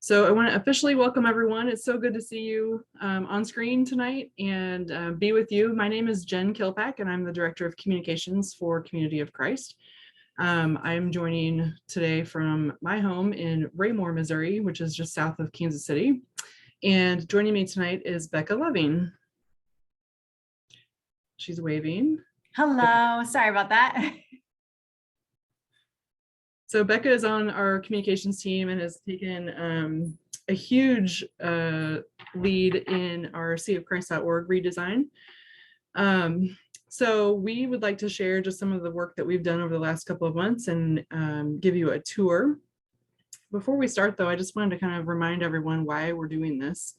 So I want to officially welcome everyone. It's so good to see you on screen tonight and be with you. My name is Jen Kilpack, and I'm the Director of Communications for Community of Christ. I'm joining today from my home in Raymore, Missouri, which is just south of Kansas City. And joining me tonight is Becca Loving. She's waving. Hello, sorry about that. So Becca is on our communications team and has taken a huge lead in our seaofchrist.org redesign. So we would like to share just some of the work that we've done over the last couple of months and give you a tour. Before we start though, I just wanted to kind of remind everyone why we're doing this.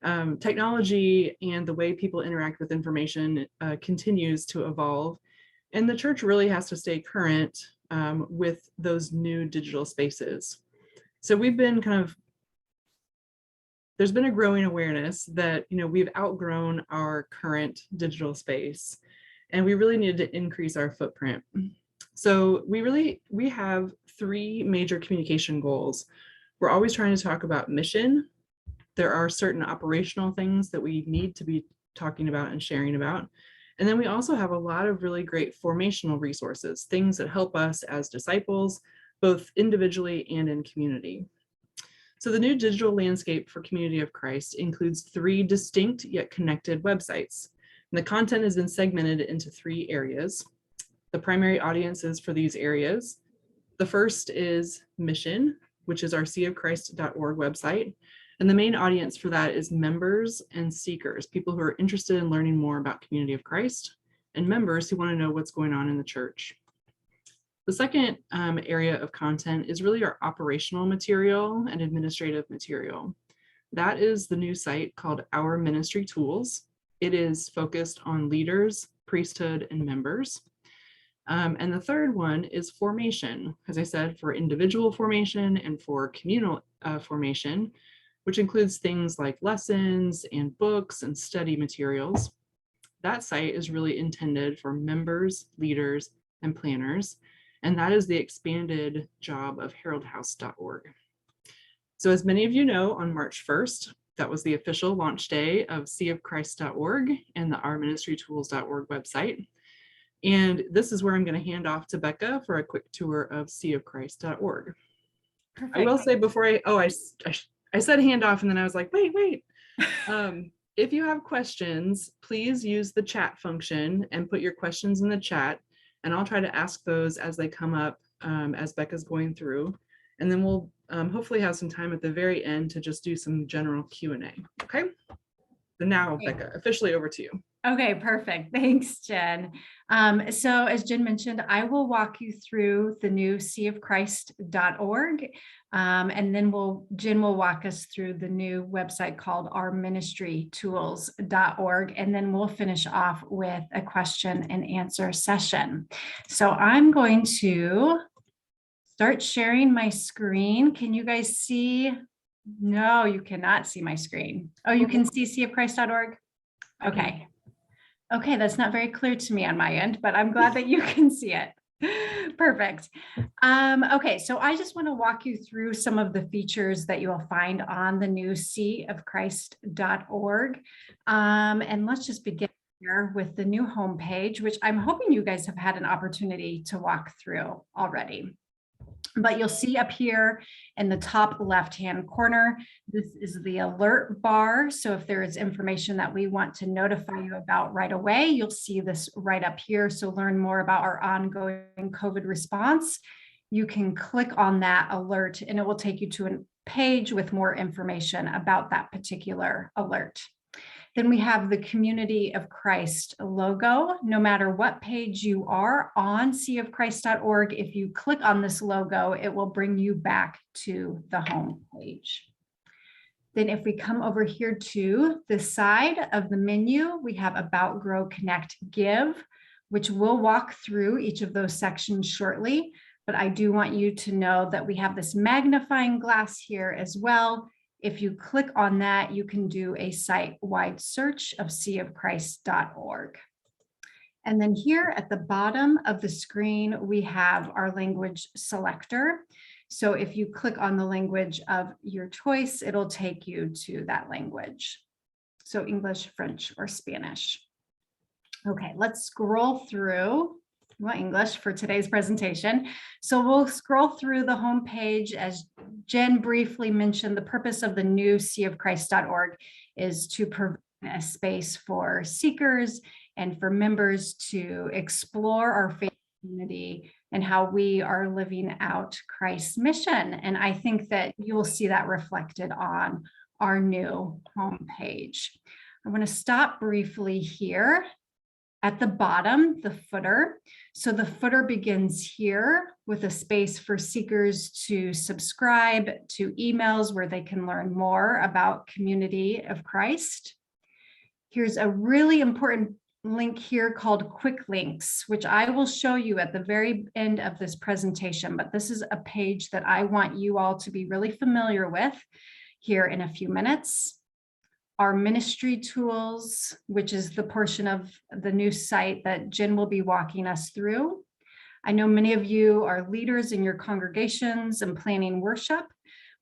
Technology and the way people interact with information continues to evolve, and the church really has to stay current with those new digital spaces. So we've been there's been a growing awareness that, we've outgrown our current digital space and we really needed to increase our footprint. So we have three major communication goals. We're always trying to talk about mission. There are certain operational things that we need to be talking about and sharing about. And then we also have a lot of really great formational resources, things that help us as disciples, both individually and in community. So the new digital landscape for Community of Christ includes three distinct yet connected websites. And the content has been segmented into three areas. The primary audiences for these areas. The first is mission, which is our seaofchrist.org website. And the main audience for that is members and seekers, people who are interested in learning more about Community of Christ, and members who want to know what's going on in the church. The second area of content is really our operational material and administrative material. That is the new site called Our Ministry Tools. It is focused on leaders, priesthood, and members. And the third one is formation, as I said, for individual formation and for communal formation, which includes things like lessons and books and study materials. That site is really intended for members, leaders, and planners, and that is the expanded job of heraldhouse.org. So as many of you know, on March 1st, that was the official launch day of seaofchrist.org and the ourministrytools.org website. And this is where I'm going to hand off to Becca for a quick tour of seaofchrist.org. Perfect. I will say before I said handoff and then I was like, wait. If you have questions, please use the chat function and put your questions in the chat, and I'll try to ask those as they come up as Becca's going through. And then we'll hopefully have some time at the very end to just do some general Q&A. Okay. So now, Becca, officially over to you. Okay, perfect. Thanks, Jen. So as Jen mentioned, I will walk you through the new seaofchrist.org, and then Jen will walk us through the new website called ourministrytools.org, and then we'll finish off with a question and answer session. So I'm going to start sharing my screen. Can you guys see? No, you cannot see my screen. Oh, you can see seaofchrist.org? Okay. Okay, that's not very clear to me on my end, but I'm glad that you can see it. Perfect. Okay, so I just want to walk you through some of the features that you will find on the new seaofchrist.org. And let's just begin here with the new homepage, which I'm hoping you guys have had an opportunity to walk through already. But you'll see up here in the top left-hand corner, this is the alert bar. So if there is information that we want to notify you about right away, you'll see this right up here. So learn more about our ongoing COVID response. You can click on that alert and it will take you to a page with more information about that particular alert. Then we have the Community of Christ logo. No matter what page you are on seaofchrist.org, if you click on this logo, it will bring you back to the home page. Then if we come over here to the side of the menu, we have About, Grow, Connect, Give, which we'll walk through each of those sections shortly. But I do want you to know that we have this magnifying glass here as well. If you click on that, you can do a site-wide search of seaofchrist.org. And then here at the bottom of the screen, we have our language selector. So if you click on the language of your choice, it'll take you to that language. So English, French, or Spanish. Okay, let's scroll through. Well, English for today's presentation. So we'll scroll through the homepage. As Jen briefly mentioned, the purpose of the new seaofchrist.org is to provide a space for seekers and for members to explore our faith community and how we are living out Christ's mission. And I think that you will see that reflected on our new homepage. I'm going to stop briefly here at the bottom, the footer. So the footer begins here with a space for seekers to subscribe to emails where they can learn more about Community of Christ. Here's a really important link here called Quick Links, which I will show you at the very end of this presentation, but this is a page that I want you all to be really familiar with here in a few minutes. Our ministry tools, which is the portion of the new site that Jen will be walking us through. I know many of you are leaders in your congregations and planning worship.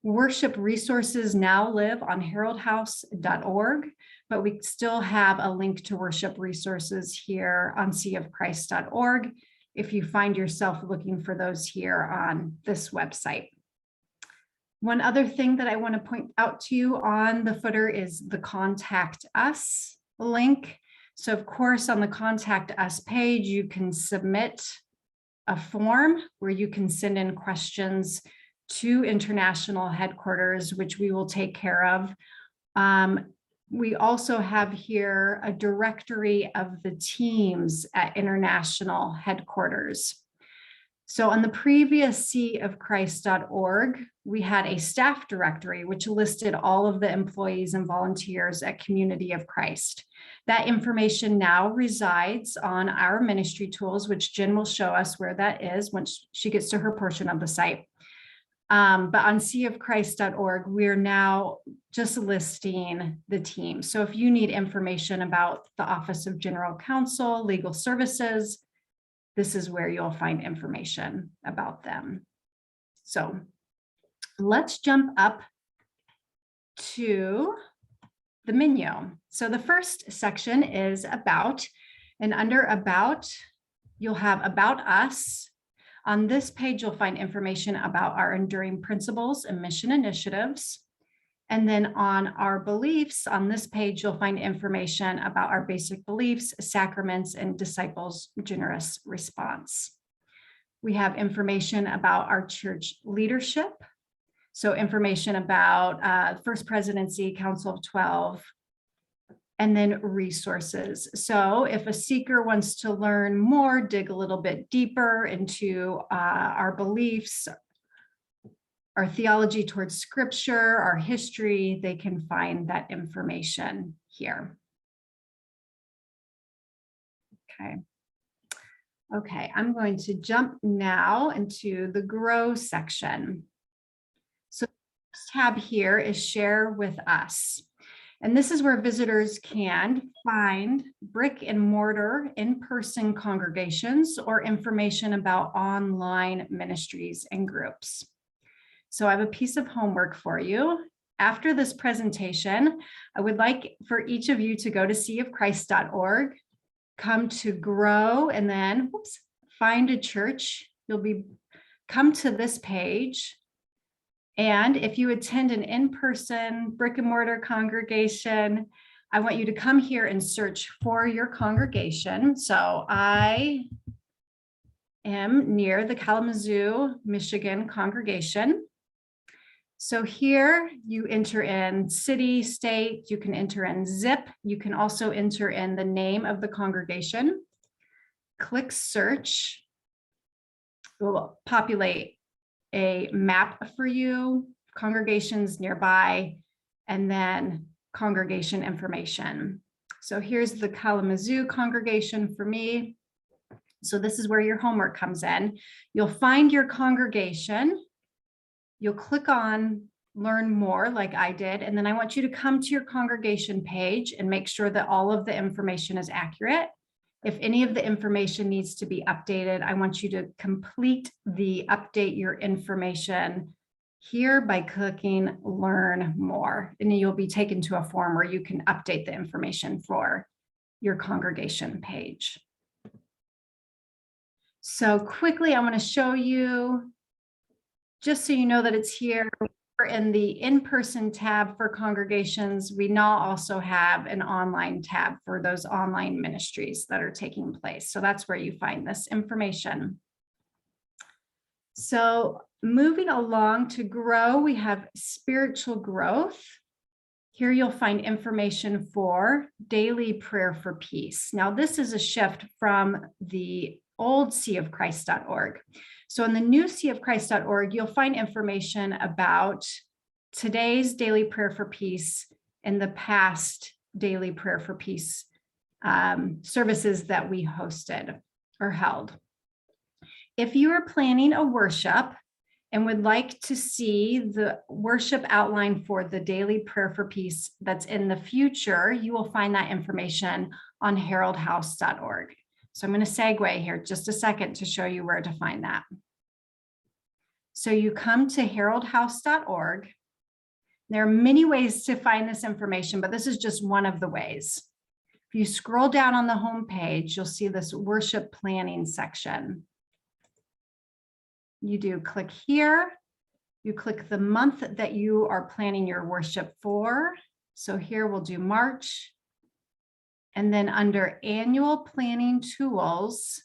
Worship resources now live on heraldhouse.org, but we still have a link to worship resources here on seaofchrist.org if you find yourself looking for those here on this website. One other thing that I want to point out to you on the footer is the Contact Us link. So of course, on the Contact Us page, you can submit a form where you can send in questions to international headquarters, which we will take care of. We also have here a directory of the teams at international headquarters. So on the previous seaofchrist.org, we had a staff directory, which listed all of the employees and volunteers at Community of Christ. That information now resides on our ministry tools, which Jen will show us where that is once she gets to her portion of the site. But on seaofchrist.org, we're now just listing the team. So if you need information about the Office of General Counsel, Legal Services, this is where you'll find information about them. So let's jump up to the menu. So the first section is About, and under About, you'll have About Us. On this page, you'll find information about our enduring principles and mission initiatives. And then on our beliefs, on this page, you'll find information about our basic beliefs, sacraments, and disciples' generous response. We have information about our church leadership. So information about First Presidency, Council of 12, and then resources. So if a seeker wants to learn more, dig a little bit deeper into our beliefs, our theology towards scripture, our history, they can find that information here. Okay, I'm going to jump now into the Grow section. So the first tab here is Share with Us. And this is where visitors can find brick and mortar in-person congregations or information about online ministries and groups. So I have a piece of homework for you. After this presentation, I would like for each of you to go to seaofchrist.org, come to Grow, and then find a church. Come to this page. And if you attend an in-person brick and mortar congregation, I want you to come here and search for your congregation. So I am near the Kalamazoo, Michigan congregation. So here you enter in city, state, you can enter in zip. You can also enter in the name of the congregation. Click search. It will populate a map for you, congregations nearby, and then congregation information. So here's the Kalamazoo congregation for me. So this is where your homework comes in. You'll find your congregation. You'll click on Learn More like I did, and then I want you to come to your congregation page and make sure that all of the information is accurate. If any of the information needs to be updated, I want you to complete the update your information here by clicking learn more, and you'll be taken to a form where you can update the information for your congregation page. So quickly, I want to show you, just so you know that it's here. In the in-person tab for congregations, we now also have an online tab for those online ministries that are taking place. So that's where you find this information. So moving along to grow, we have spiritual growth. Here you'll find information for daily prayer for peace. Now this is a shift from the old seaofchrist.org. So in the new seaofchrist.org, you'll find information about today's daily prayer for peace and the past daily prayer for peace services that we hosted or held. If you are planning a worship and would like to see the worship outline for the daily prayer for peace that's in the future, you will find that information on heraldhouse.org. So I'm going to segue here just a second to show you where to find that. So you come to heraldhouse.org. There are many ways to find this information, but this is just one of the ways. If you scroll down on the home page, you'll see this worship planning section. You do click here. You click the month that you are planning your worship for. So here we'll do March. And then under annual planning tools,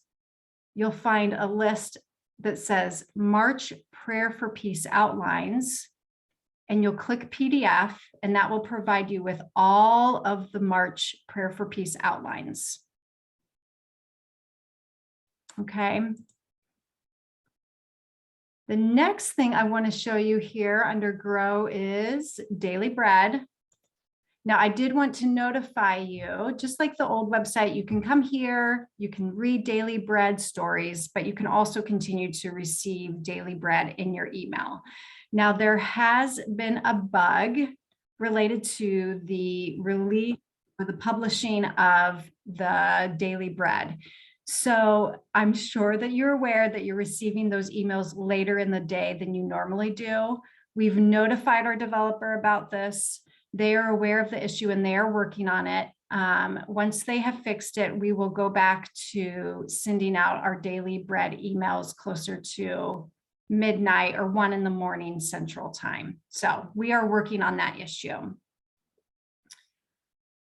you'll find a list that says March Prayer for Peace outlines, and you'll click PDF, and that will provide you with all of the March Prayer for Peace outlines. Okay. The next thing I want to show you here under Grow is Daily Bread. Now, I did want to notify you, just like the old website, you can come here, you can read Daily Bread stories, but you can also continue to receive Daily Bread in your email. Now, there has been a bug related to the release or the publishing of the Daily Bread. So I'm sure that you're aware that you're receiving those emails later in the day than you normally do. We've notified our developer about this. They are aware of the issue and they are working on it. Once they have fixed it, we will go back to sending out our Daily Bread emails closer to midnight or 1 a.m. Central Time. So we are working on that issue.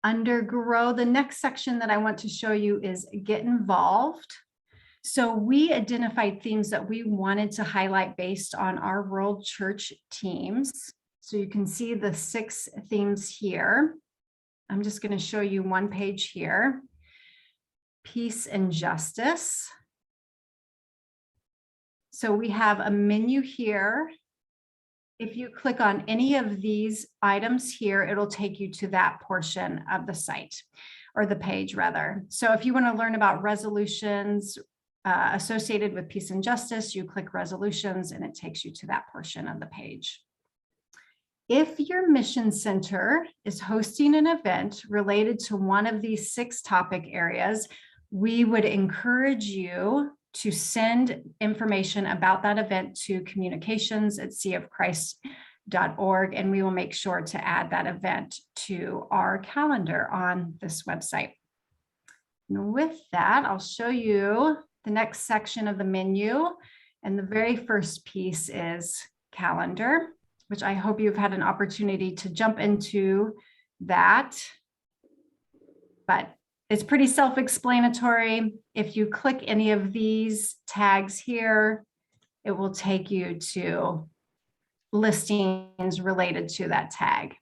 Under Grow, the next section that I want to show you is Get Involved. So we identified themes that we wanted to highlight based on our World Church teams. So you can see the 6 themes here. I'm just going to show you one page here. Peace and justice. So we have a menu here. If you click on any of these items here, it'll take you to that portion of the site, or the page rather. So if you want to learn about resolutions associated with peace and justice, you click resolutions and it takes you to that portion of the page. If your mission center is hosting an event related to one of these 6 topic areas, we would encourage you to send information about that event to communications@seaofchrist.org, and we will make sure to add that event to our calendar on this website. And with that, I'll show you the next section of the menu. And the very first piece is calendar, which I hope you've had an opportunity to jump into that. But it's pretty self-explanatory. If you click any of these tags here, it will take you to listings related to that tag.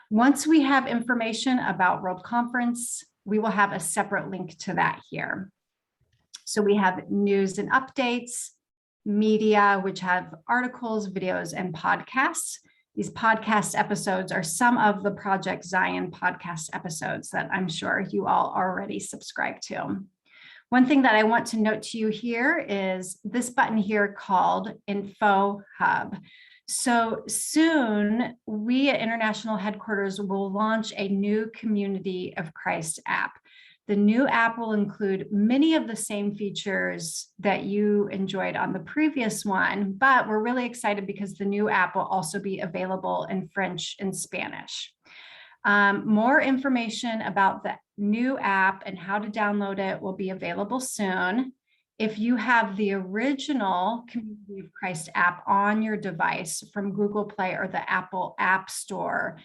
Once we have information about World Conference, we will have a separate link to that here. So we have news and updates, media, which have articles, videos, and podcasts. These podcast episodes are some of the Project Zion podcast episodes that I'm sure you all already subscribe to. One thing that I want to note to you here is this button here called Info Hub. So soon, we at International Headquarters will launch a new Community of Christ app. The new app will include many of the same features that you enjoyed on the previous one, but we're really excited because the new app will also be available in French and Spanish. More information about the new app and how to download it will be available soon. If you have the original Community of Christ app on your device from Google Play or the Apple App Store,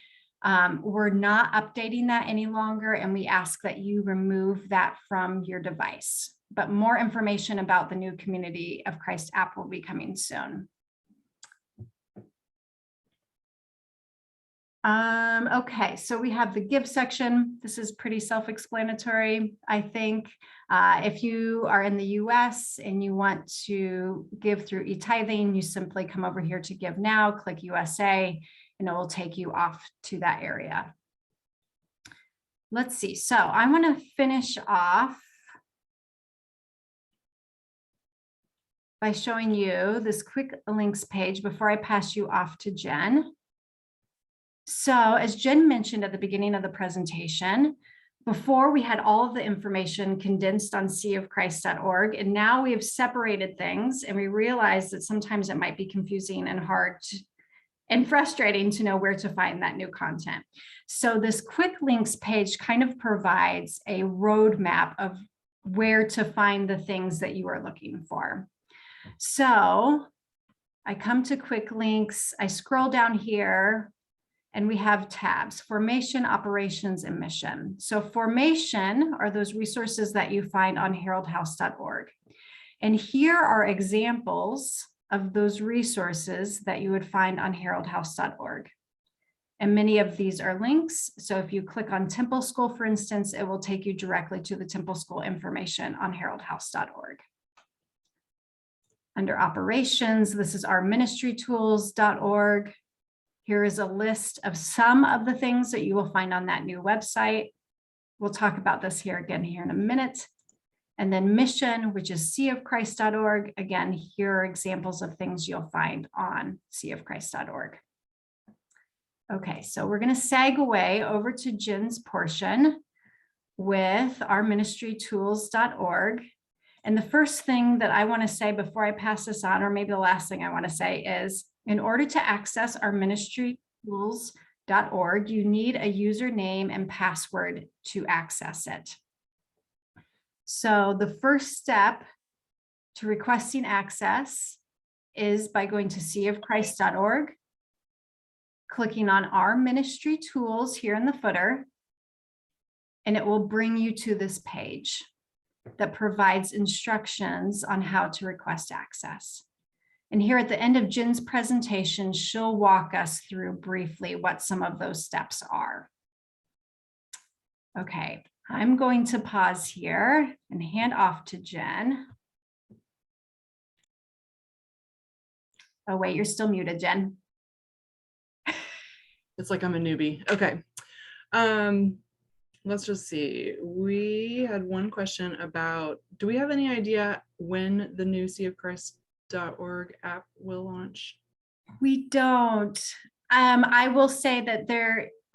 we're not updating that any longer, and we ask that you remove that from your device. But more information about the new Community of Christ app will be coming soon. Okay, so we have the give section. This is pretty self-explanatory, I think. If you are in the US and you want to give through e-tithing, you simply come over here to Give Now, click USA, and it will take you off to that area. Let's see. So I want to finish off by showing you this quick links page before I pass you off to Jen. So as Jen mentioned at the beginning of the presentation, before we had all of the information condensed on seaofchrist.org, and now we have separated things, and we realize that sometimes it might be confusing and hard and frustrating to know where to find that new content. So this quick links page kind of provides a roadmap of where to find the things that you are looking for. So I come to quick links, I scroll down here, and we have tabs: formation, operations, and mission. So formation are those resources that you find on heraldhouse.org. And here are examples of those resources that you would find on heraldhouse.org. And many of these are links. So if you click on Temple School, for instance, it will take you directly to the Temple School information on heraldhouse.org. Under operations, this is our ministrytools.org. Here is a list of some of the things that you will find on that new website. We'll talk about this here again here in a minute. And then mission, which is seaofchrist.org. Again, here are examples of things you'll find on seaofchrist.org. Okay, so we're going to seg away over to Jen's portion with our ministrytools.org. And the first thing that I want to say before I pass this on, or maybe the last thing I want to say, is in order to access our ministrytools.org, you need a username and password to access it. So the first step to requesting access is by going to seaofchrist.org, clicking on our ministry tools here in the footer, and it will bring you to this page that provides instructions on how to request access. And here at the end of Jen's presentation, she'll walk us through briefly what some of those steps are. Okay, I'm going to pause here and hand off to Jen. Oh, wait, you're still muted, Jen. It's like I'm a newbie. Okay. Let's just see. We had one question about, do we have any idea when the new seaofchrist.org app will launch? We don't. I will say that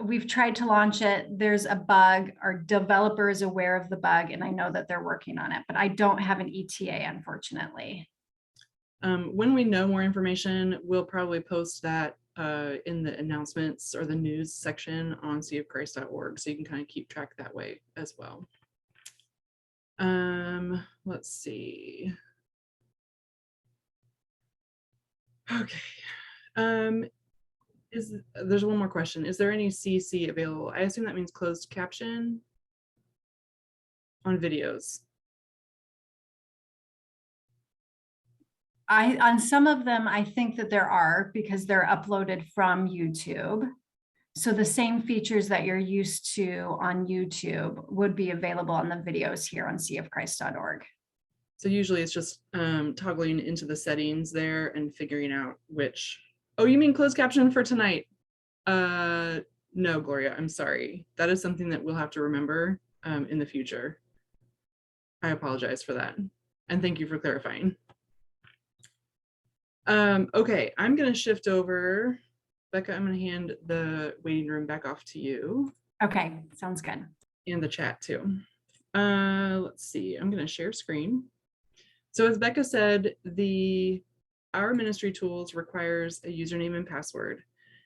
we've tried to launch it. There's a bug. Our developer is aware of the bug, and I know that they're working on it, but I don't have an ETA, unfortunately. When we know more information, we'll probably post that in the announcements or the news section on seaofchrist.org, so you can kind of keep track that way as well. Let's see. Okay. There's one more question. Is there any CC available? I assume that means closed caption on videos. On some of them, I think that there are, because they're uploaded from YouTube. So the same features that you're used to on YouTube would be available on the videos here on seaofchrist.org. So usually it's just toggling into the settings there and figuring out which. Oh, you mean closed caption for tonight? No, Gloria, I'm sorry. That is something that we'll have to remember in the future. I apologize for that. And thank you for clarifying. Okay, I'm going to shift over. Becca, I'm going to hand the waiting room back off to you. Okay, sounds good. And the chat too. Let's see, I'm going to share screen. So as Becca said, our ministry tools requires a username and password.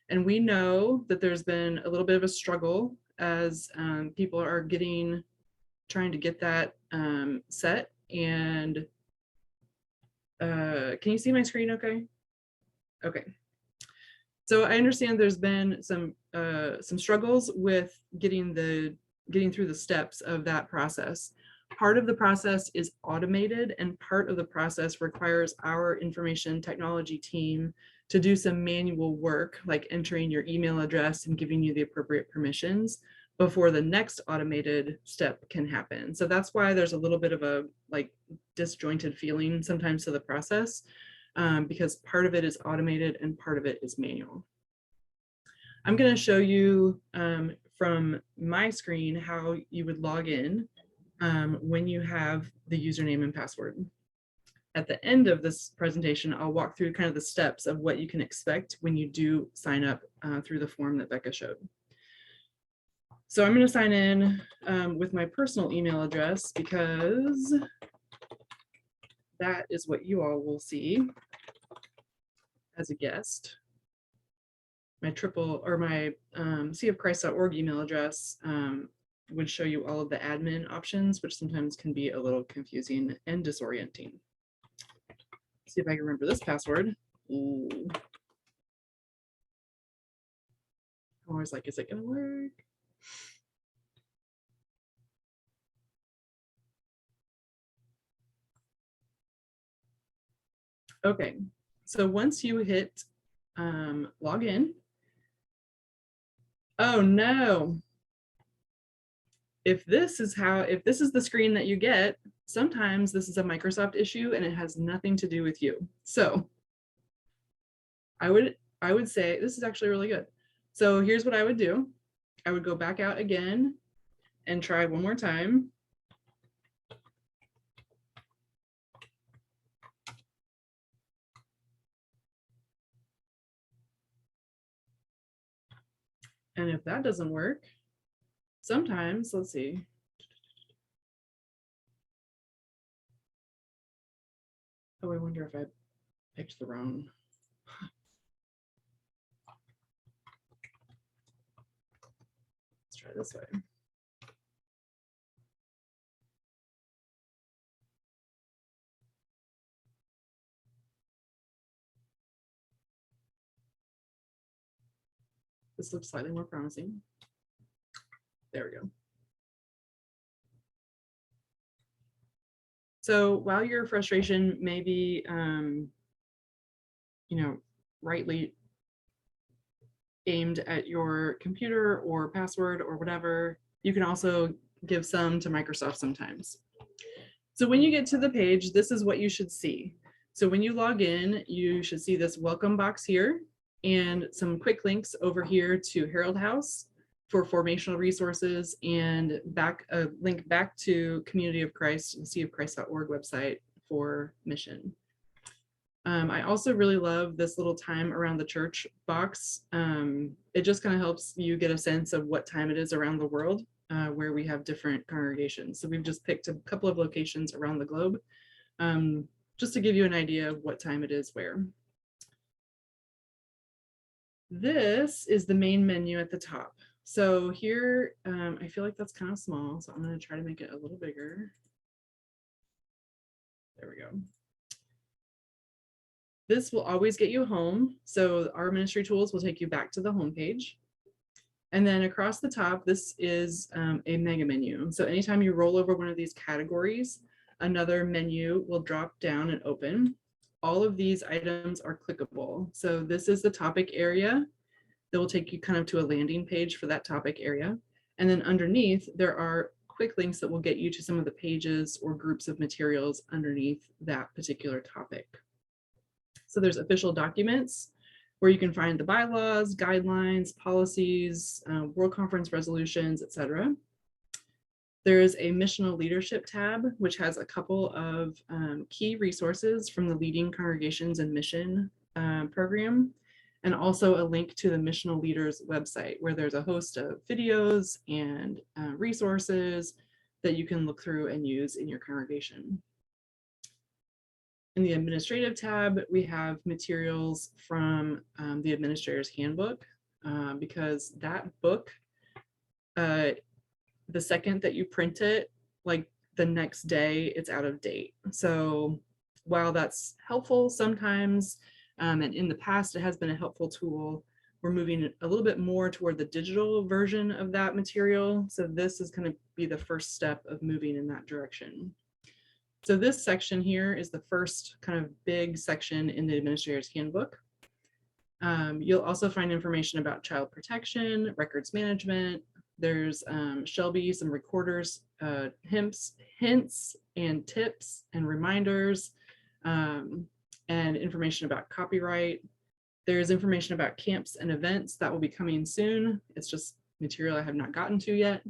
And we know that there's been a little bit of a struggle as people are trying to get that set. And can you see my screen okay? Okay. So I understand there's been some struggles with getting through the steps of that process. Part of the process is automated, and part of the process requires our information technology team to do some manual work, like entering your email address and giving you the appropriate permissions before the next automated step can happen. So that's why there's a little bit of a like disjointed feeling sometimes to the process, because part of it is automated and part of it is manual. I'm going to show you from my screen how you would log in when you have the username and password. At the end of this presentation, I'll walk through kind of the steps of what you can expect when you do sign up through the form that Becca showed. So I'm going to sign in with my personal email address because that is what you all will see as a guest. My seeofchrist.org email address would show you all of the admin options, which sometimes can be a little confusing and disorienting. See if I can remember this password. Ooh. I'm always like, is it gonna work? Okay, so once you hit log in, oh no. If this is the screen that you get, sometimes this is a Microsoft issue and it has nothing to do with you. So I would say this is actually really good. So here's what I would do. I would go back out again and try one more time. And if that doesn't work, sometimes, let's see. Oh, I wonder if I picked the wrong. Let's try this way. This looks slightly more promising. There we go. So while your frustration may be, rightly aimed at your computer or password or whatever, you can also give some to Microsoft sometimes. So when you get to the page, this is what you should see. So when you log in, you should see this welcome box here and some quick links over here to Herald House for formational resources, and a link back to Community of Christ and seeofchrist.org website for mission. I also really love this little time around the church box. It just kind of helps you get a sense of what time it is around the world where we have different congregations. So we've just picked a couple of locations around the globe just to give you an idea of what time it is where. This is the main menu at the top. So here, I feel like that's kind of small, so I'm going to try to make it a little bigger. There we go. This will always get you home. So our ministry tools will take you back to the home page. And then across the top, this is a mega menu. So anytime you roll over one of these categories, another menu will drop down and open. All of these items are clickable. So this is the topic area that will take you kind of to a landing page for that topic area. And then underneath, there are quick links that will get you to some of the pages or groups of materials underneath that particular topic. So there's official documents where you can find the bylaws, guidelines, policies, World Conference resolutions, etc. There is a missional leadership tab, which has a couple of key resources from the Leading Congregations and Mission program, and also a link to the Missional Leaders website, where there's a host of videos and resources that you can look through and use in your congregation. In the administrative tab, we have materials from the administrator's handbook, because that book, the second that you print it, like the next day, it's out of date. So while that's helpful sometimes, and in the past it has been a helpful tool, we're moving a little bit more toward the digital version of that material. So this is going to be the first step of moving in that direction. So this section here is the first kind of big section in the administrator's handbook. You'll also find information about child protection, records management. There's Shelby, some recorders, hints and tips and reminders, and information about copyright. There's information about camps and events that will be coming soon. It's just material I have not gotten to yet.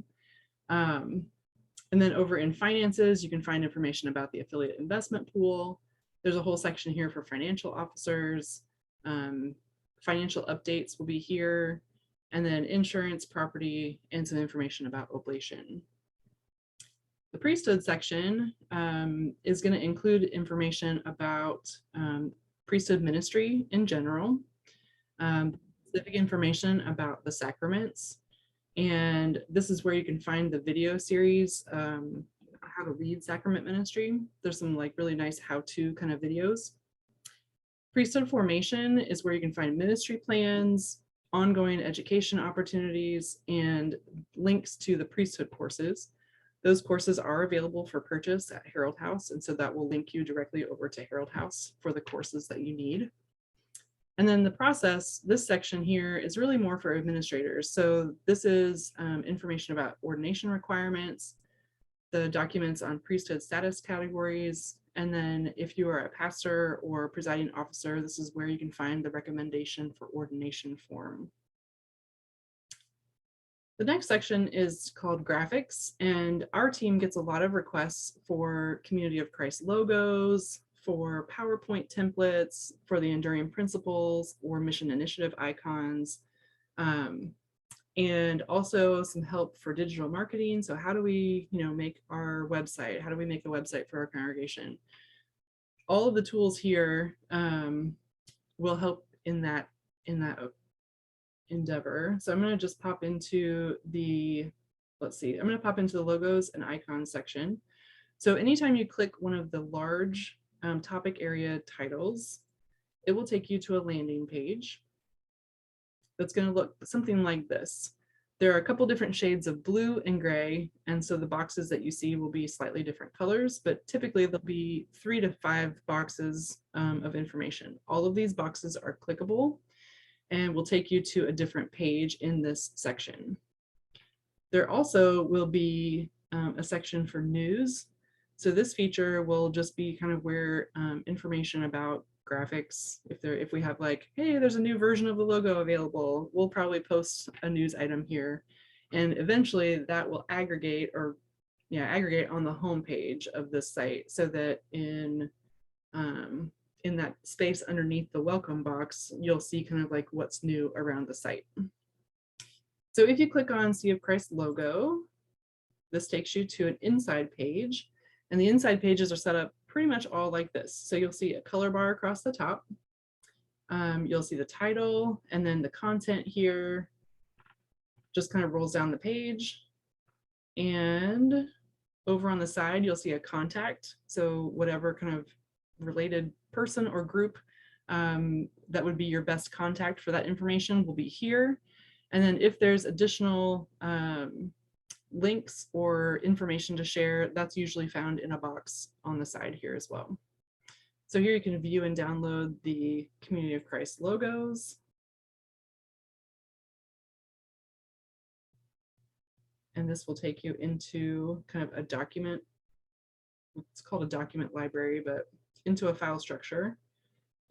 And then over in finances, you can find information about the affiliate investment pool. There's a whole section here for financial officers. Financial updates will be here, and then insurance, property, and some information about oblation. The priesthood section is going to include information about priesthood ministry in general, specific information about the sacraments, and this is where you can find the video series, how to lead sacrament ministry. There's some like really nice how-to kind of videos. Priesthood formation is where you can find ministry plans, ongoing education opportunities, and links to the priesthood courses. Those courses are available for purchase at Herald House, and so that will link you directly over to Herald House for the courses that you need. And then the process, this section here is really more for administrators. So this is information about ordination requirements, the documents on priesthood status categories, and then if you are a pastor or presiding officer, this is where you can find the recommendation for ordination form. The next section is called graphics, and our team gets a lot of requests for Community of Christ logos, for PowerPoint templates, for the enduring principles or mission initiative icons, and also some help for digital marketing. So how do we, make our website? How do we make a website for our congregation? All of the tools here will help in that endeavor. So I'm going to just pop into the, I'm going to pop into the logos and icons section. So anytime you click one of the large topic area titles, it will take you to a landing page that's going to look something like this. There are a couple different shades of blue and gray, and so the boxes that you see will be slightly different colors, but typically there'll be 3 to 5 boxes of information. All of these boxes are clickable and will take you to a different page in this section. There also will be a section for news. So this feature will just be kind of where information about graphics, if we have like, hey, there's a new version of the logo available, we'll probably post a news item here. And eventually that will aggregate on the home page of this site, so that in that space underneath the welcome box, you'll see kind of like what's new around the site. So if you click on Sea of Christ logo, this takes you to an inside page, and the inside pages are set up pretty much all like this. So you'll see a color bar across the top. You'll see the title, and then the content here just kind of rolls down the page. And over on the side, you'll see a contact. So whatever kind of related person or group that would be your best contact for that information will be here. And then if there's additional links or information to share, that's usually found in a box on the side here as well. So here you can view and download the Community of Christ logos. And this will take you into kind of a document. It's called a document library, but into a file structure.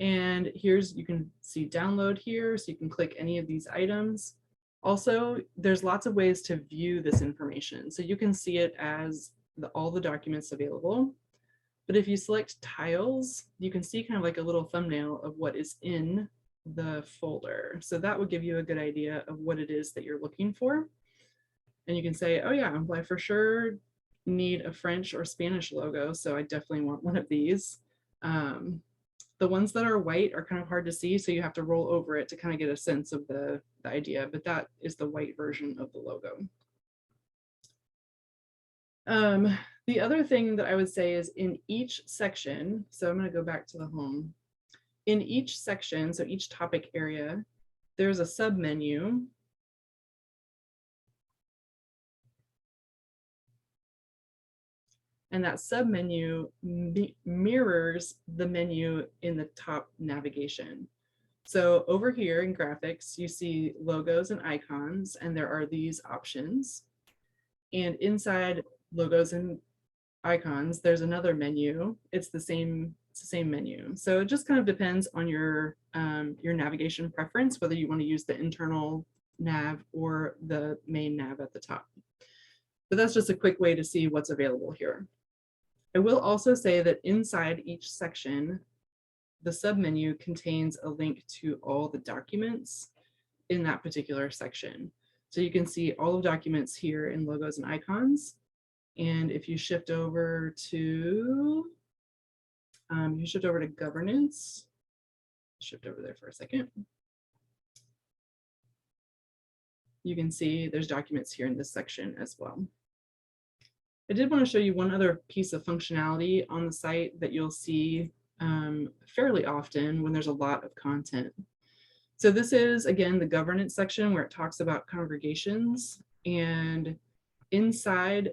And you can see download here, so you can click any of these items. Also, there's lots of ways to view this information. So you can see it as all the documents available. But if you select tiles, you can see kind of like a little thumbnail of what is in the folder. So that would give you a good idea of what it is that you're looking for. And you can say, oh yeah, well, I for sure need a French or Spanish logo, so I definitely want one of these. The ones that are white are kind of hard to see, so you have to roll over it to kind of get a sense of the idea, but that is the white version of the logo. The other thing that I would say is in each section, so I'm going to go back to the home. In each section, so each topic area, there's a sub menu. And that sub menu mirrors the menu in the top navigation. So over here in graphics, you see logos and icons, and there are these options. And inside logos and icons, there's another menu. It's the same menu. So it just kind of depends on your navigation preference, whether you want to use the internal nav or the main nav at the top. But that's just a quick way to see what's available here. I will also say that inside each section, the submenu contains a link to all the documents in that particular section. So you can see all of documents here in logos and icons. And if you shift over to, governance, shift over there for a second. You can see there's documents here in this section as well. I did want to show you one other piece of functionality on the site that you'll see fairly often when there's a lot of content. So this is, again, the governance section where it talks about congregations. And inside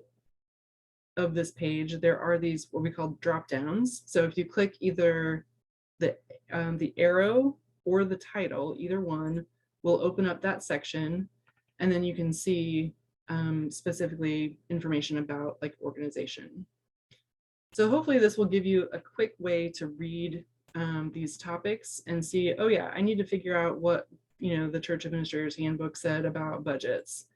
of this page, there are these what we call drop downs. So if you click either the arrow or the title, either one will open up that section. And then you can see specifically information about like organization. So hopefully this will give you a quick way to read these topics and see, oh yeah, I need to figure out what, the Church Administrators Handbook said about budgets.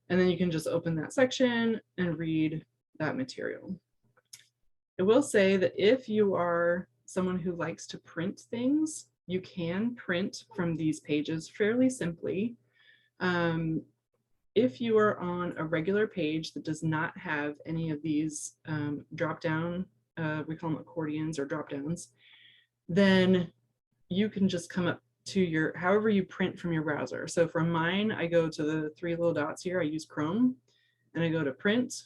And then you can just open that section and read that material. I will say that if you are someone who likes to print things, you can print from these pages fairly simply. If you are on a regular page that does not have any of these drop down, we call them accordions or drop downs, then you can just come up to however you print from your browser. So from mine, I go to the three little dots here. I use Chrome and I go to print.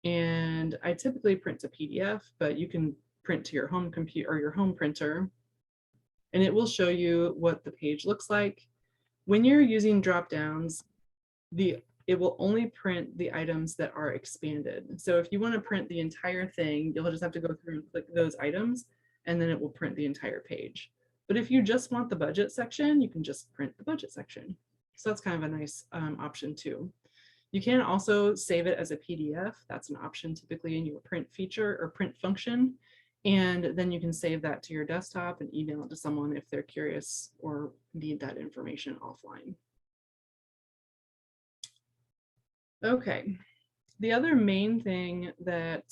And I typically print to PDF, but you can print to your home computer or your home printer. And it will show you what the page looks like. When you're using drop downs, it will only print the items that are expanded. So if you want to print the entire thing, you'll just have to go through and click those items, and then it will print the entire page. But if you just want the budget section, you can just print the budget section. So that's kind of a nice option too. You can also save it as a PDF. That's an option typically in your print feature or print function. And then you can save that to your desktop and email it to someone if they're curious or need that information offline. Okay, the other main thing that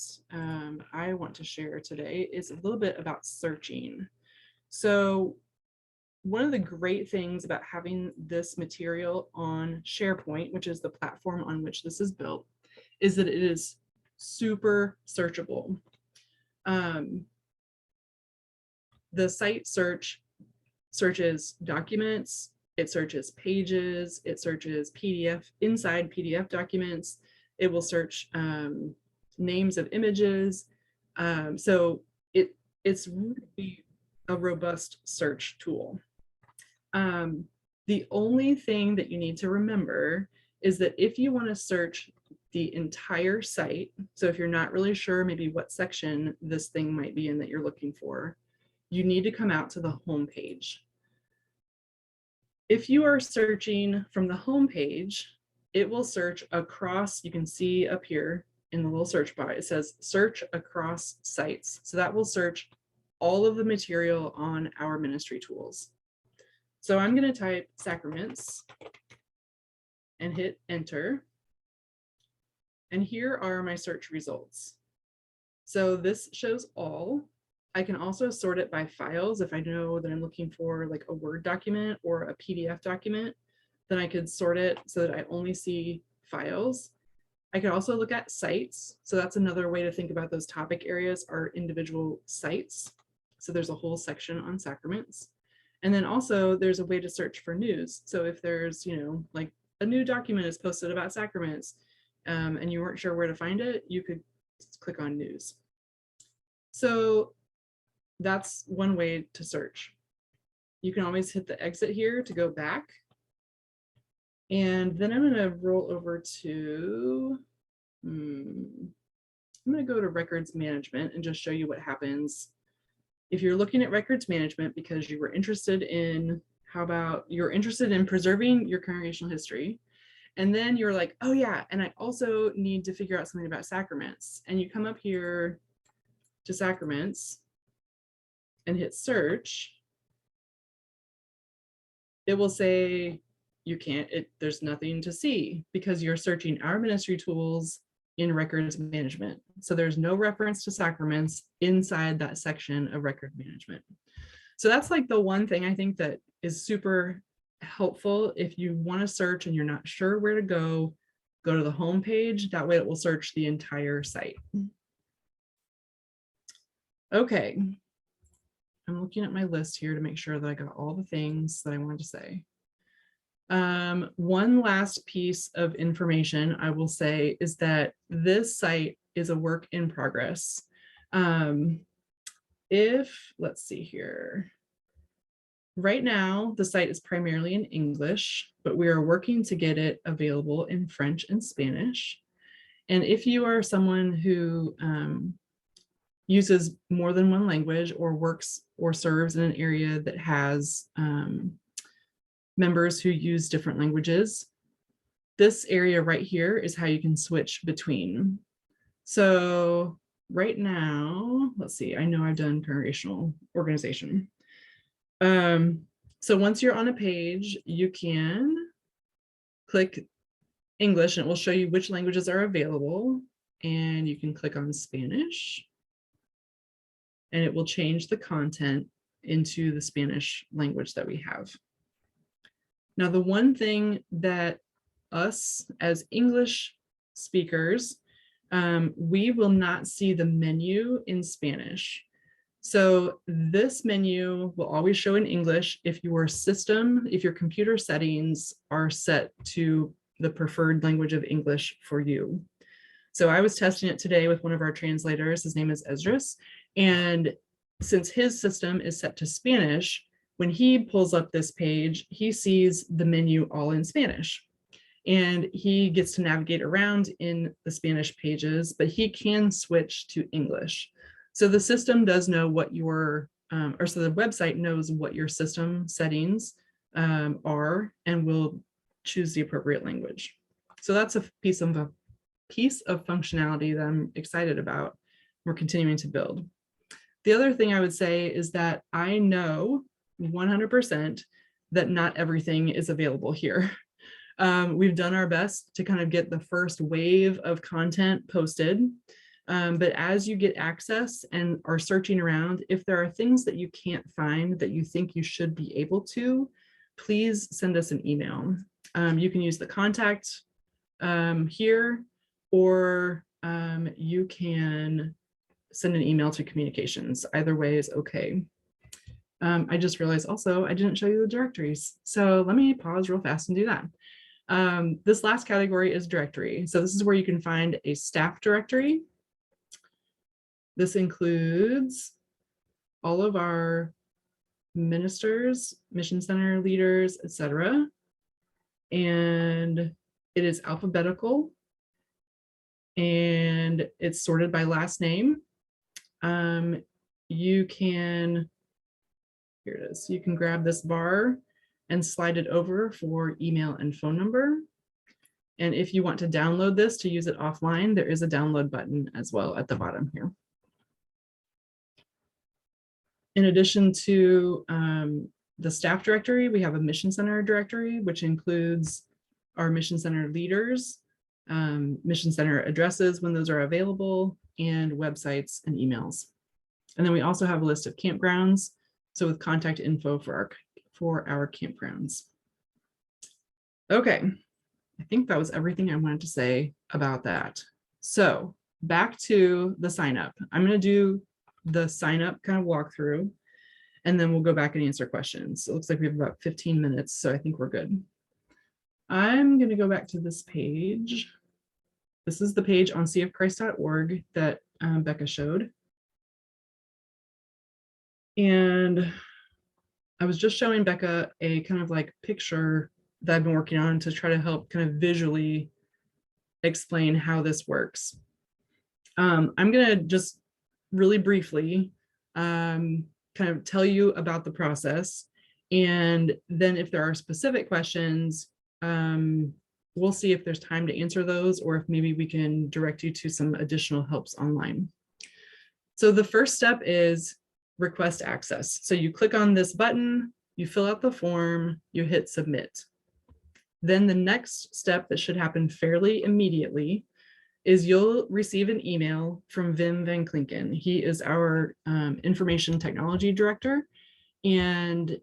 I want to share today is a little bit about searching. So one of the great things about having this material on SharePoint, which is the platform on which this is built, is that it is super searchable. The site searches documents, it searches pages, it searches PDF, inside PDF documents, it will search names of images. So it's really a robust search tool. The only thing that you need to remember is that if you want to search the entire site, so if you're not really sure maybe what section this thing might be in that you're looking for, you need to come out to the home page. If you are searching from the home page, it will search across, you can see up here in the little search bar, it says search across sites. So that will search all of the material on our ministry tools. So I'm going to type sacraments and hit enter. And here are my search results. So this shows all. I can also sort it by files. If I know that I'm looking for like a Word document or a PDF document, then I could sort it so that I only see files. I could also look at sites. So that's another way to think about those topic areas are individual sites. So there's a whole section on sacraments. And then also there's a way to search for news. So if there's, like a new document is posted about sacraments and you weren't sure where to find it, you could click on news. So that's one way to search. You can always hit the exit here to go back. And then I'm going to roll over to, I'm going to go to records management and just show you what happens. If you're looking at records management because you were interested in, how about you're interested in preserving your congregational history. And then you're like, oh yeah, and I also need to figure out something about sacraments. And you come up here to sacraments and hit search. It will say, you can't, there's nothing to see because you're searching our ministry tools in records management. So there's no reference to sacraments inside that section of record management. So that's like the one thing I think that is super helpful. If you want to search and you're not sure where to go to the home page. That way it will search the entire site. Okay. I'm looking at my list here to make sure that I got all the things that I wanted to say. One last piece of information I will say is that this site is a work in progress. Let's see here. Right now, the site is primarily in English, but we are working to get it available in French and Spanish. And if you are someone who uses more than one language or works or serves in an area that has members who use different languages, this area right here is how you can switch between. So right now, let's see, I know I've done congregational organization. So once you're on a page, you can click English and it will show you which languages are available. And you can click on Spanish and it will change the content into the Spanish language that we have. Now, the one thing that us as English speakers, we will not see the menu in Spanish. So this menu will always show in English if your computer settings are set to the preferred language of English for you. So I was testing it today with one of our translators. His name is Esdras. And since his system is set to Spanish, when he pulls up this page, he sees the menu all in Spanish. And he gets to navigate around in the Spanish pages, but he can switch to English. So the system does know what your, so the website knows what your system settings are and will choose the appropriate language. So that's a piece of functionality that I'm excited about. We're continuing to build. The other thing I would say is that I know 100% that not everything is available here. We've done our best to kind of get the first wave of content posted. But as you get access and are searching around, if there are things that you can't find that you think you should be able to, please send us an email. You can use the contact here, or you can send an email to communications. Either way is okay. I just realized also I didn't show you the directories. So let me pause real fast and do that. This last category is directory. So this is where you can find a staff directory. This includes all of our ministers, mission center leaders, etc. And it is alphabetical and it's sorted by last name. You can, here it is, you can grab this bar and slide it over for email and phone number. And if you want to download this to use it offline, there is a download button as well at the bottom here. In addition to the staff directory, we have a mission center directory, which includes our mission center leaders, mission center addresses when those are available, and websites and emails. And then we also have a list of campgrounds, so with contact info for our campgrounds. Okay, I think that was everything I wanted to say about that. So back to the sign up. I'm going to do the sign up kind of walkthrough, and then we'll go back and answer questions. It looks like we have about 15 minutes, so I think we're good. I'm going to go back to this page. This is the page on seaofchrist.org that Becca showed. And I was just showing Becca a kind of like picture that I've been working on to try to help kind of visually explain how this works. I'm going to just really briefly kind of tell you about the process. And then if there are specific questions, we'll see if there's time to answer those, or if maybe we can direct you to some additional helps online. So the first step is request access. So you click on this button, you fill out the form, you hit submit. Then the next step that should happen fairly immediately is you'll receive an email from Wim van Klinken. He is our information technology director. And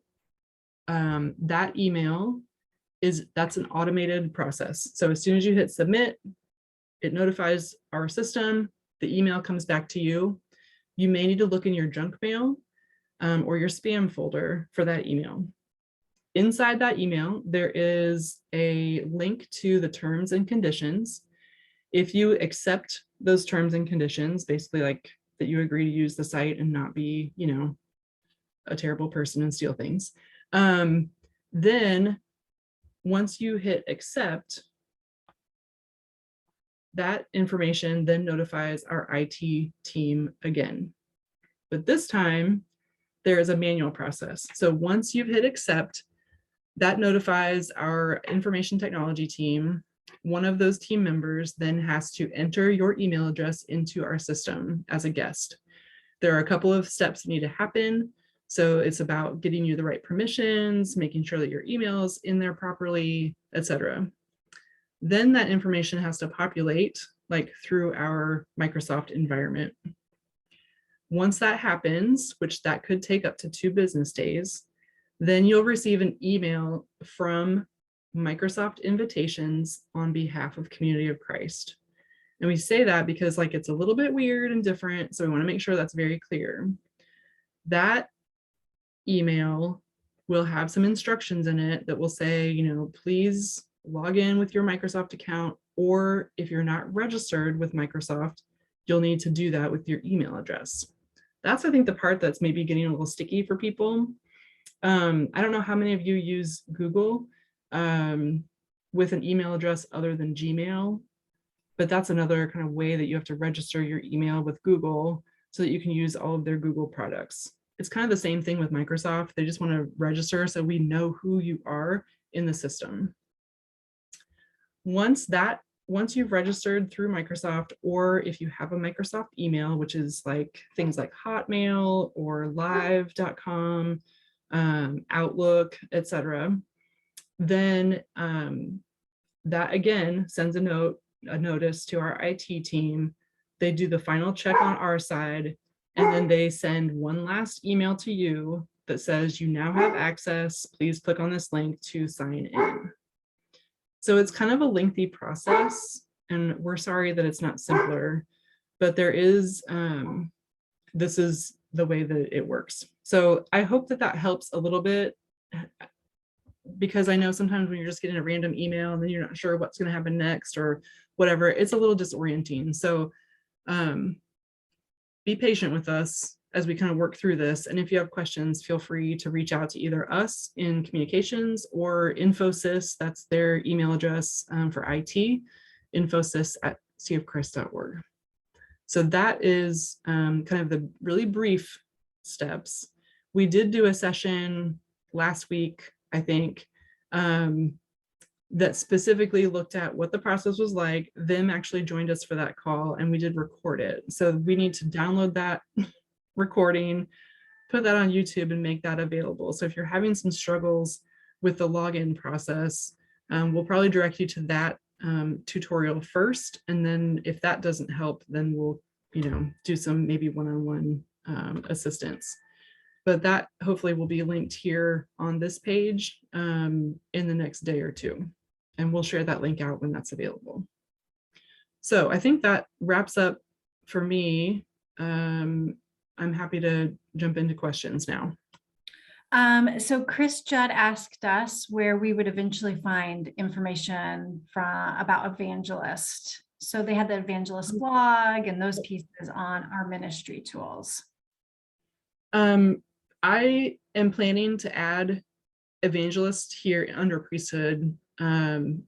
that email that's an automated process. So as soon as you hit submit, it notifies our system, the email comes back to you. You may need to look in your junk mail or your spam folder for that email. Inside that email, there is a link to the terms and conditions. If you accept those terms and conditions, basically like that you agree to use the site and not be, you know, a terrible person and steal things, then once you hit accept, that information then notifies our IT team again. But this time, there is a manual process. So once you've hit accept, that notifies our information technology team. One of those team members then has to enter your email address into our system as a guest. There are a couple of steps that need to happen. So it's about getting you the right permissions, making sure that your email is in there properly, etc. Then that information has to populate like through our Microsoft environment. Once that happens, which that could take up to 2 business days, then you'll receive an email from Microsoft Invitations on behalf of Community of Christ. And we say that because like it's a little bit weird and different, so we want to make sure that's very clear. That email will have some instructions in it that will say, you know, please log in with your Microsoft account, or if you're not registered with Microsoft, you'll need to do that with your email address. That's, I think, the part that's maybe getting a little sticky for people. I don't know how many of you use Google with an email address other than Gmail, but that's another kind of way that you have to register your email with Google so that you can use all of their Google products. It's kind of the same thing with Microsoft. They just want to register so we know who you are in the system. Once you've registered through Microsoft, or if you have a Microsoft email, which is like things like Hotmail or live.com, Outlook, etc., then that again sends a notice to our IT team. They do the final check on our side, and then they send one last email to you that says you now have access. Please click on this link to sign in. So it's kind of a lengthy process, and we're sorry that it's not simpler, but there is, this is the way that it works. So I hope that that helps a little bit, because I know sometimes when you're just getting a random email and then you're not sure what's going to happen next or whatever, it's a little disorienting. So be patient with us as we kind of work through this. And if you have questions, feel free to reach out to either us in communications or Infosys, that's their email address for IT, infosys@seaofchrist.org. So that is kind of the really brief steps. We did do a session last week, I think, that specifically looked at what the process was like. Vim actually joined us for that call, and we did record it. So we need to download that recording, put that on YouTube, and make that available. So if you're having some struggles with the login process, we'll probably direct you to that tutorial first. And then if that doesn't help, then we'll, you know, do some maybe one-on-one assistance. But that hopefully will be linked here on this page in the next day or two. and we'll share that link out when that's available. So I think that wraps up for me. I'm happy to jump into questions now. So Chris Judd asked us where we would eventually find information about Evangelist. So they had the Evangelist blog and those pieces on our ministry tools. I am planning to add Evangelist here under priesthood,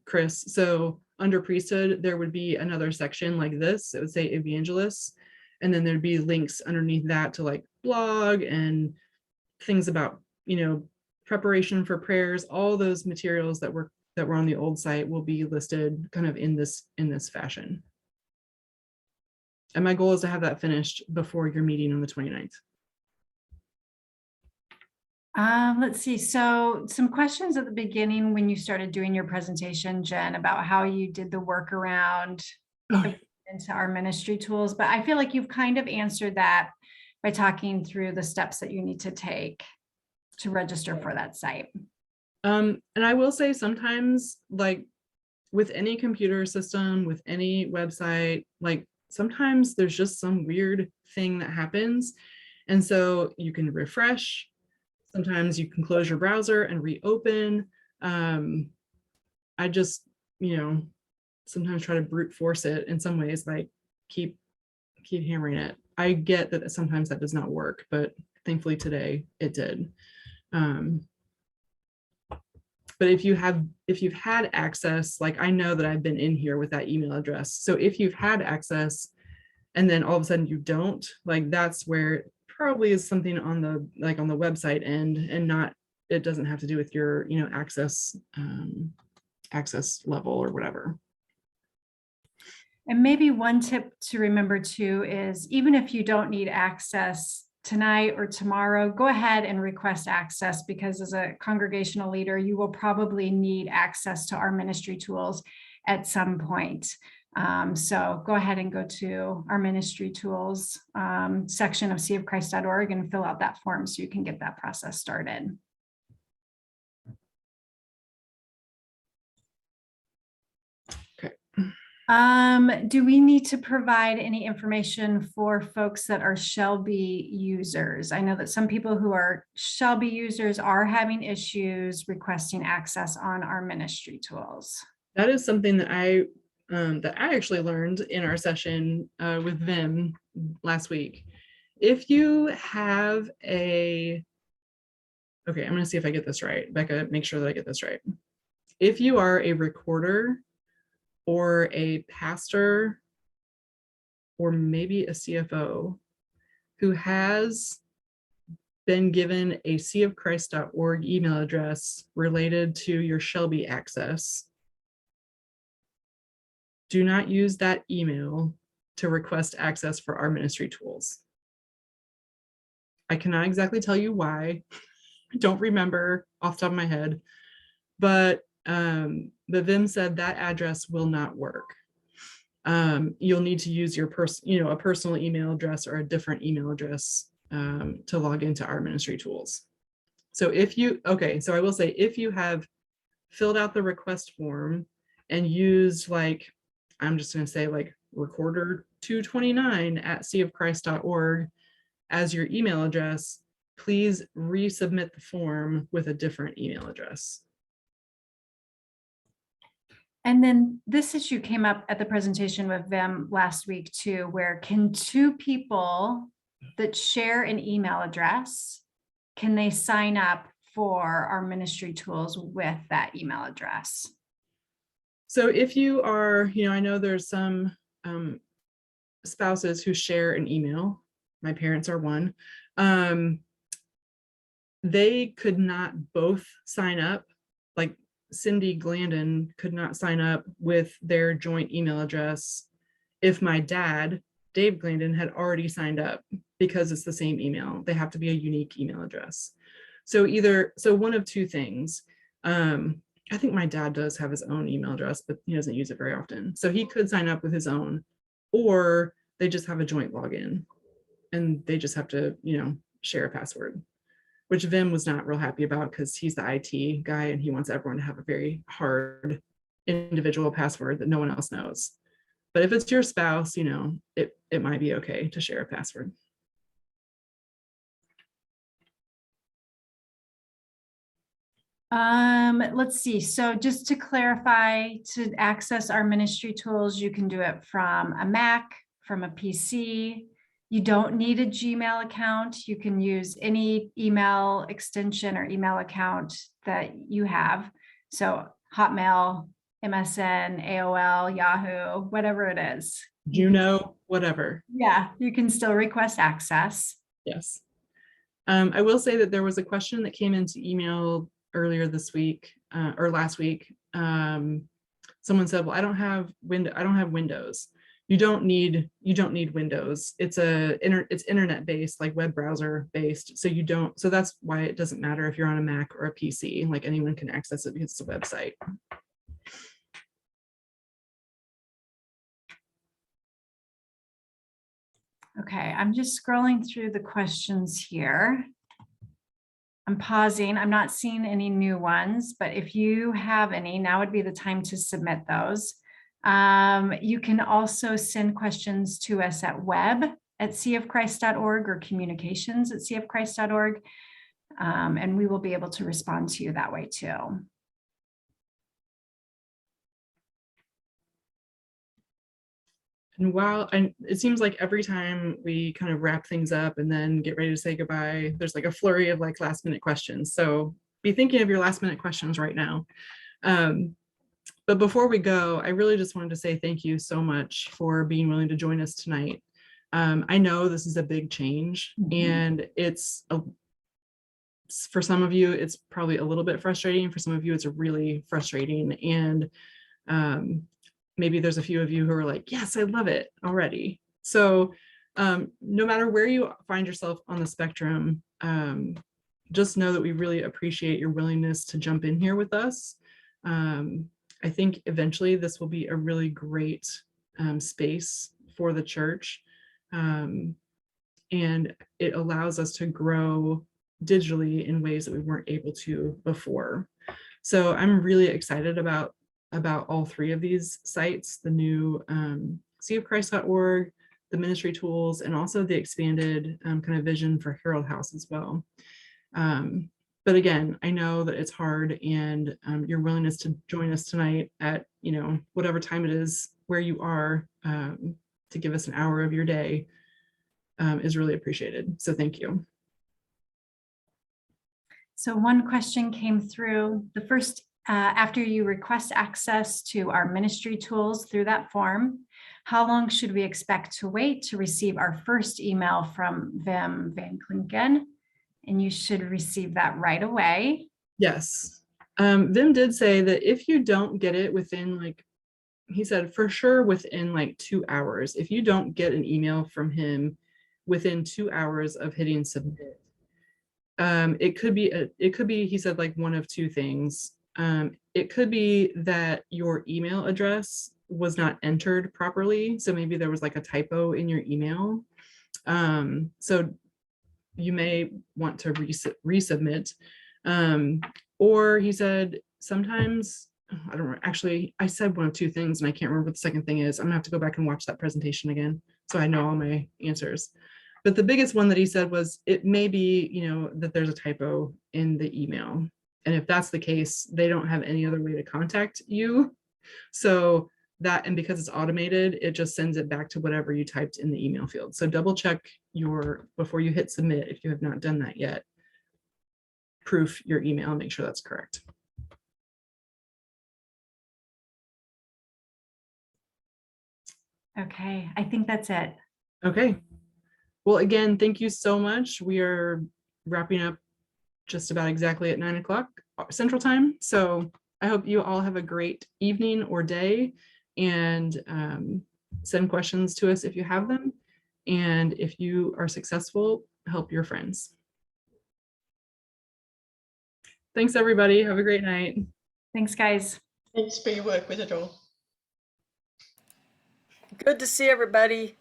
Chris. So under priesthood, there would be another section like this. It would say Evangelists, and then there'd be links underneath that to like blog and things about, preparation for prayers. All those materials that were on the old site will be listed kind of in this fashion. And my goal is to have that finished before your meeting on the 29th. Let's see. So some questions at the beginning when you started doing your presentation, Jen, about how you did the workaround into our ministry tools. But I feel like you've kind of answered that by talking through the steps that you need to take to register for that site. And I will say sometimes, like with any computer system, with any website, like sometimes there's just some weird thing that happens. And so you can refresh. Sometimes you can close your browser and reopen. I just, sometimes try to brute force it in some ways, like keep hammering it. I get that sometimes that does not work, but thankfully today it did. But if you've had access, like I know that I've been in here with that email address. So if you've had access and then all of a sudden you don't, like that's where it probably is something on the website end, and not, it doesn't have to do with your, access level or whatever. And maybe one tip to remember too is even if you don't need access tonight or tomorrow, go ahead and request access, because as a congregational leader, you will probably need access to our ministry tools at some point. So go ahead and go to our ministry tools section of seaofchrist.org and fill out that form so you can get that process started. Do we need to provide any information for folks that are Shelby users? I know that some people who are Shelby users are having issues requesting access on our ministry tools. That is something that I actually learned in our session with Vim last week. If you have okay, I'm going to see if I get this right. Becca, make sure that I get this right. If you are a recorder or a pastor, or maybe a CFO who has been given a seaofchrist.org email address related to your Shelby access, do not use that email to request access for our ministry tools. I cannot exactly tell you why. I don't remember off the top of my head, but the Vim said that address will not work. You'll need to use your a personal email address or a different email address to log into our ministry tools. So so I will say, if you have filled out the request form and used, like, I'm just going to say like recorder229@seaofchrist.org as your email address, please resubmit the form with a different email address. And then this issue came up at the presentation with Vim last week too, where can two people that share an email address, can they sign up for our ministry tools with that email address? So if you are, I know there's some spouses who share an email. My parents are one. They could not both sign up. Like Cindy Glandon could not sign up with their joint email address if my dad, Dave Glandon, had already signed up, because it's the same email. They have to be a unique email address. So one of two things. I think my dad does have his own email address, but he doesn't use it very often. So he could sign up with his own, or they just have a joint login and they just have to, share a password, which Vim was not real happy about because he's the IT guy and he wants everyone to have a very hard individual password that no one else knows. But if it's your spouse, it might be okay to share a password. Let's see. So just to clarify, to access our ministry tools, you can do it from a Mac, from a PC. You don't need a Gmail account. You can use any email extension or email account that you have. So Hotmail, MSN, AOL, Yahoo, whatever it is. Juno, whatever. Yeah, you can still request access. Yes. I will say that there was a question that came into email earlier this week or last week. Someone said, well, I don't have Windows. You don't need Windows. It's internet based, like web browser based. So that's why it doesn't matter if you're on a Mac or a PC, like anyone can access it because it's a website. Okay, I'm just scrolling through the questions here. I'm pausing. I'm not seeing any new ones, but if you have any, now would be the time to submit those. You can also send questions to us at web@seaofchrist.org or communications@seaofchrist.org, and we will be able to respond to you that way too. And it seems like every time we kind of wrap things up and then get ready to say goodbye, there's like a flurry of like last minute questions. So be thinking of your last minute questions right now. But before we go, I really just wanted to say thank you so much for being willing to join us tonight. I know this is a big change, and for some of you, it's probably a little bit frustrating. For some of you, it's really frustrating. And maybe there's a few of you who are like, yes, I love it already. So no matter where you find yourself on the spectrum, just know that we really appreciate your willingness to jump in here with us. I think eventually this will be a really great space for the church. And it allows us to grow digitally in ways that we weren't able to before. So I'm really excited about all three of these sites, the new seaofchrist.org, the ministry tools, and also the expanded kind of vision for Herald House as well. But again, I know that it's hard, and your willingness to join us tonight at whatever time it is where you are, to give us an hour of your day is really appreciated. So thank you. So one question came through. The first, after you request access to our ministry tools through that form, how long should we expect to wait to receive our first email from Wim van Klinken? And you should receive that right away. Yes. Wim did say that if you don't get it within, he said for sure within 2 hours, if you don't get an email from him within 2 hours of hitting submit, it could be, he said, one of two things. It could be that your email address was not entered properly. So maybe there was a typo in your email. So you may want to resubmit. Or he said, sometimes, I don't know, actually, I said one of two things and I can't remember what the second thing is. I'm gonna have to go back and watch that presentation again so I know all my answers. But the biggest one that he said was, it may be, that there's a typo in the email. And if that's the case, they don't have any other way to contact you. So that, and because it's automated, it just sends it back to whatever you typed in the email field. So double check before you hit submit, if you have not done that yet, proof your email, make sure that's correct. Okay, I think that's it. Okay. Well, again, thank you so much. We are wrapping up just about exactly at 9 o'clock Central Time. So I hope you all have a great evening or day, and send questions to us if you have them. And if you are successful, help your friends. Thanks, everybody. Have a great night. Thanks, guys. Thanks for your work with it all. Good to see everybody.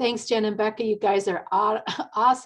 Thanks, Jen and Becca. You guys are awesome.